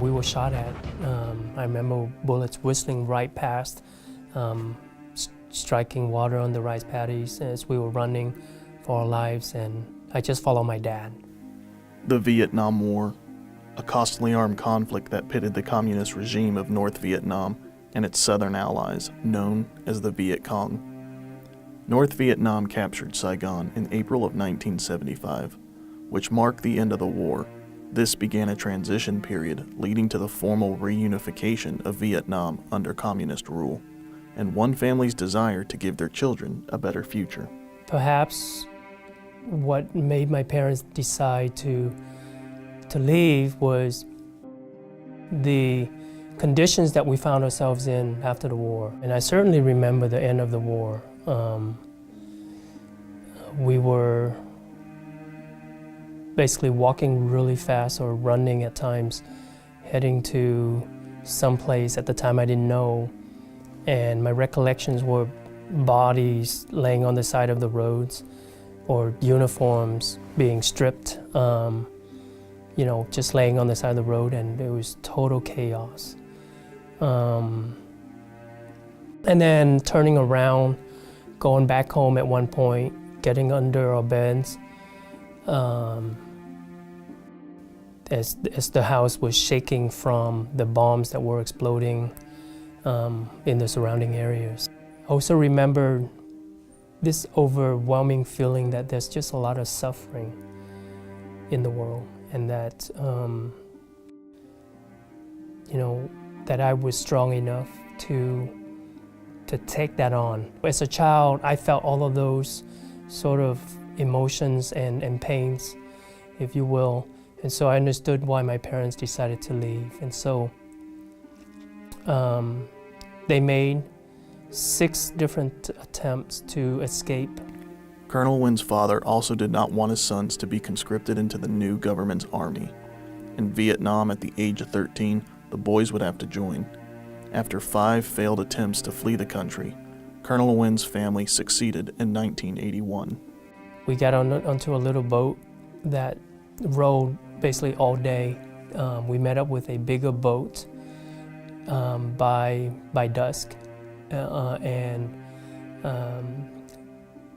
we were shot at. I remember bullets whistling right past, striking water on the rice paddies as we were running for our lives, and I just followed my dad. The Vietnam War, a costly armed conflict that pitted the communist regime of North Vietnam and its southern allies, known as the Viet Cong. North Vietnam captured Saigon in April of 1975, which marked the end of the war. This began a transition period leading to the formal reunification of Vietnam under communist rule, and one family's desire to give their children a better future. Perhaps what made my parents decide to leave was the conditions that we found ourselves in after the war. And I certainly remember the end of the war. We were basically walking really fast or running at times, heading to some place at the time I didn't know. And my recollections were bodies laying on the side of the roads or uniforms being stripped, just laying on the side of the road, and it was total chaos. And then turning around, going back home at one point, getting under our beds, as the house was shaking from the bombs that were exploding in the surrounding areas. I also remember this overwhelming feeling that there's just a lot of suffering in the world, and that that I was strong enough to take that on. As a child, I felt all of those sort of emotions and pains, if you will, and so I understood why my parents decided to leave. And so they made 6 different attempts to escape. Colonel Nguyen's father also did not want his sons to be conscripted into the new government's army. In Vietnam, at the age of 13, the boys would have to join. After 5 failed attempts to flee the country, Colonel Nguyen's family succeeded in 1981. We got onto a little boat that rowed basically all day. We met up with a bigger boat by dusk, and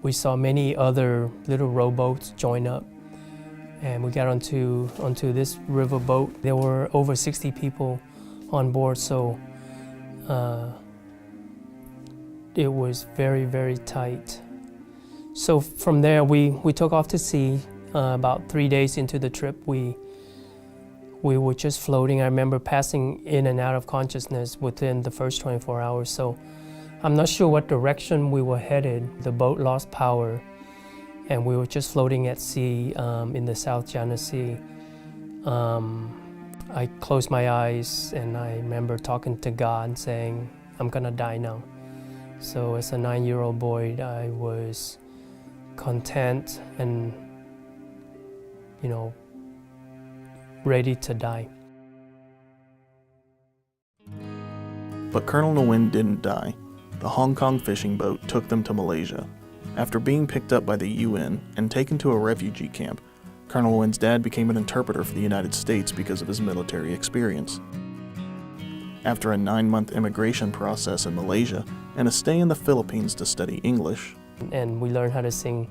we saw many other little rowboats join up, and we got onto this river boat. There were over 60 people on board, so it was very, very tight. So from there, we took off to sea. About 3 days into the trip, we were just floating. I remember passing in and out of consciousness within the first 24 hours. So I'm not sure what direction we were headed. The boat lost power, and we were just floating at sea in the South China Sea. I closed my eyes, and I remember talking to God saying, I'm gonna die now. So as a 9-year-old boy, I was content and, ready to die. But Colonel Nguyen didn't die. The Hong Kong fishing boat took them to Malaysia. After being picked up by the UN and taken to a refugee camp, Colonel Nguyen's dad became an interpreter for the United States because of his military experience. After a 9-month immigration process in Malaysia and a stay in the Philippines to study English, and we learned how to sing,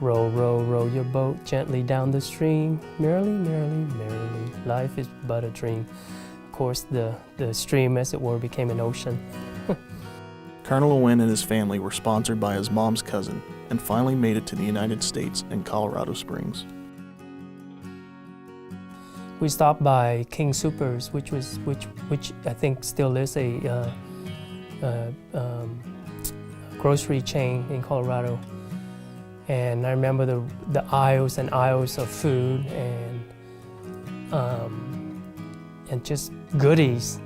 row, row, row your boat gently down the stream, merrily, merrily, merrily, life is but a dream. Of course, the stream, as it were, became an ocean. Colonel Nguyen and his family were sponsored by his mom's cousin and finally made it to the United States in Colorado Springs. We stopped by King Soopers, which I think still is a grocery chain in Colorado. And I remember the aisles and aisles of food and just goodies,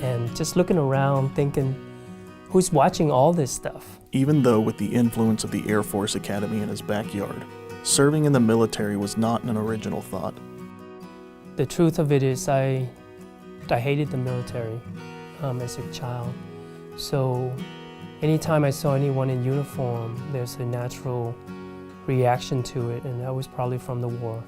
and just looking around thinking, who's watching all this stuff? Even though with the influence of the Air Force Academy in his backyard, serving in the military was not an original thought. The truth of it is I hated the military as a child. So anytime I saw anyone in uniform, there's a natural reaction to it, and that was probably from the war.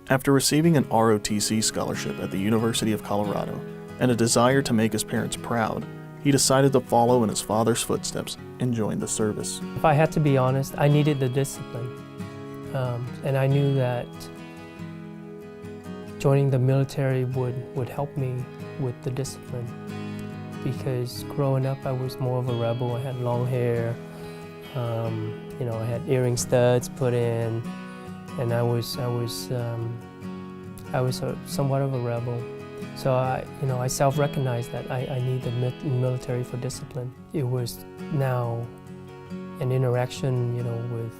After receiving an ROTC scholarship at the University of Colorado and a desire to make his parents proud, he decided to follow in his father's footsteps and join the service. If I had to be honest, I needed the discipline. And I knew that joining the military would help me with the discipline. Because growing up, I was more of a rebel. I had long hair, I had earring studs put in, and I was somewhat of a rebel. So I self-recognized that I need the military for discipline. It was now an interaction, with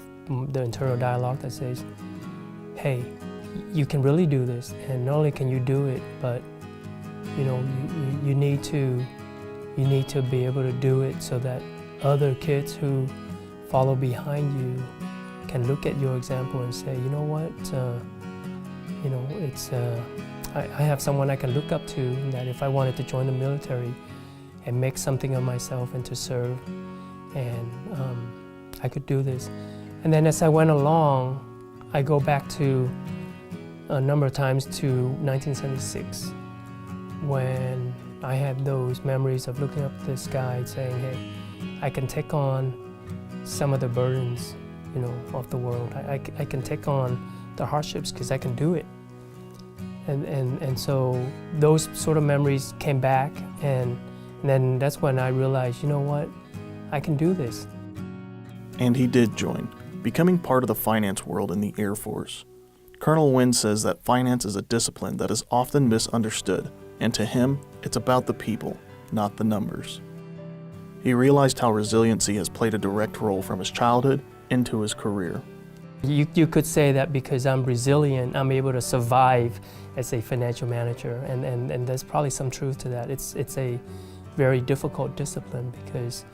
the internal dialogue that says, hey, you can really do this, and not only can you do it, but you need to be able to do it so that other kids who follow behind you can look at your example and say, you know what, I have someone I can look up to, that if I wanted to join the military and make something of myself and to serve, and I could do this. And then as I went along, I go back to a number of times to 1976, when I had those memories of looking up at the sky and saying, hey, I can take on some of the burdens, of the world. I can take on the hardships because I can do it. And so those sort of memories came back, and then that's when I realized, you know what, I can do this. And he did join, becoming part of the finance world in the Air Force. Colonel Nguyen says that finance is a discipline that is often misunderstood, and to him, it's about the people, not the numbers. He realized how resiliency has played a direct role from his childhood into his career. You could say that because I'm resilient, I'm able to survive as a financial manager, and there's probably some truth to that. It's a very difficult discipline because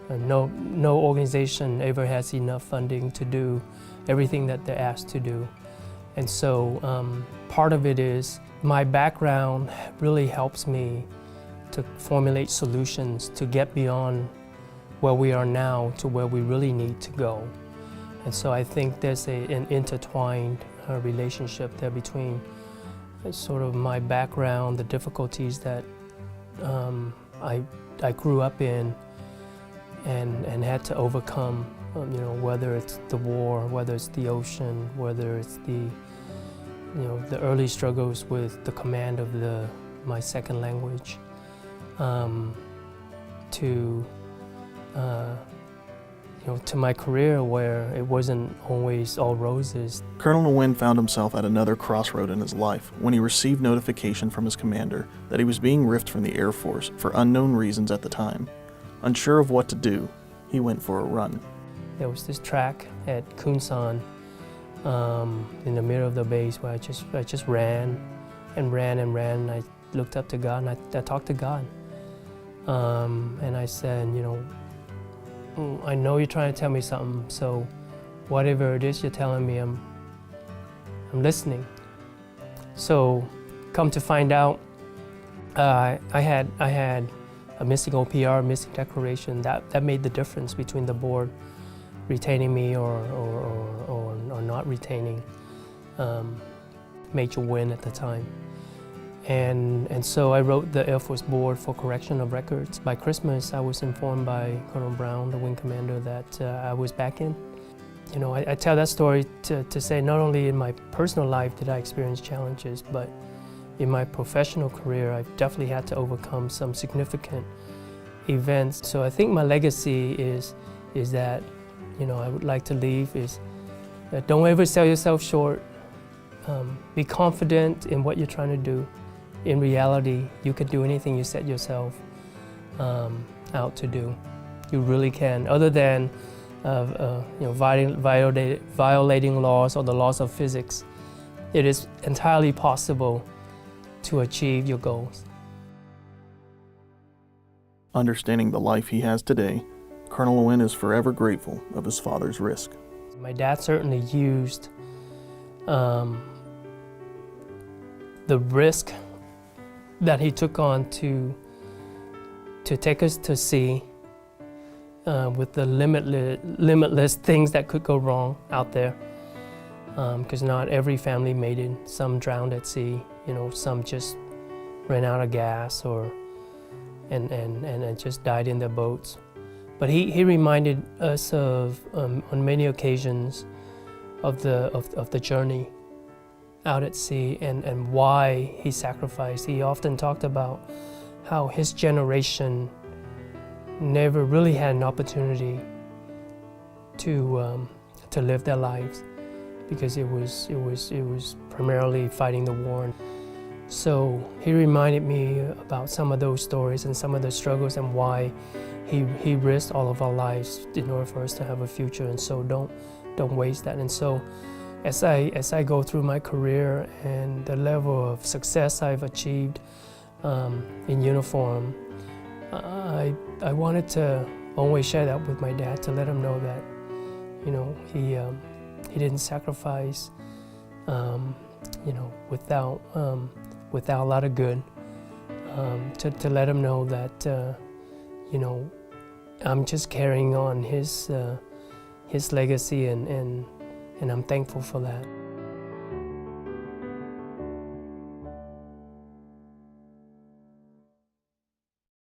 no organization ever has enough funding to do everything that they're asked to do. And so part of it is my background really helps me to formulate solutions to get beyond where we are now to where we really need to go. And so I think there's an intertwined relationship there between sort of my background, the difficulties that I grew up in and had to overcome, whether it's the war, whether it's the ocean, whether it's the early struggles with the command of my second language, to my career where it wasn't always all roses. Colonel Nguyen found himself at another crossroad in his life when he received notification from his commander that he was being riffed from the Air Force for unknown reasons at the time. Unsure of what to do, he went for a run. There was this track at Kunsan in the middle of the base where I just ran and ran and ran. And I looked up to God and I talked to God. And I said, I know you're trying to tell me something, so whatever it is you're telling me, I'm listening. So come to find out, I had a missing OPR, missing declaration. That made the difference between the board retaining me or not retaining Major Nguyen at the time. And so I wrote the Air Force Board for correction of records. By Christmas, I was informed by Colonel Brown, the wing commander, that I was back in. I tell that story to say not only in my personal life did I experience challenges, but in my professional career, I've definitely had to overcome some significant events. So I think my legacy is that, I would like to leave is that don't ever sell yourself short. Be confident in what you're trying to do. In reality, you can do anything you set yourself out to do. You really can, other than violating laws or the laws of physics. It is entirely possible to achieve your goals. Understanding the life he has today, Colonel Nguyen is forever grateful of his father's risk. My dad certainly used the risk that he took on to take us to sea with the limitless things that could go wrong out there. because not every family made it. Some drowned at sea, some just ran out of gas and just died in their boats. But he reminded us of, on many occasions, of the journey out at sea and why he sacrificed. He often talked about how his generation never really had an opportunity to live their lives, because it was primarily fighting the war. So he reminded me about some of those stories and some of the struggles and why he risked all of our lives in order for us to have a future. And so don't waste that. And so as I go through my career and the level of success I've achieved in uniform, I wanted to always share that with my dad, to let him know that he didn't sacrifice without a lot of good, to let him know that I'm just carrying on his legacy, and I'm thankful for that.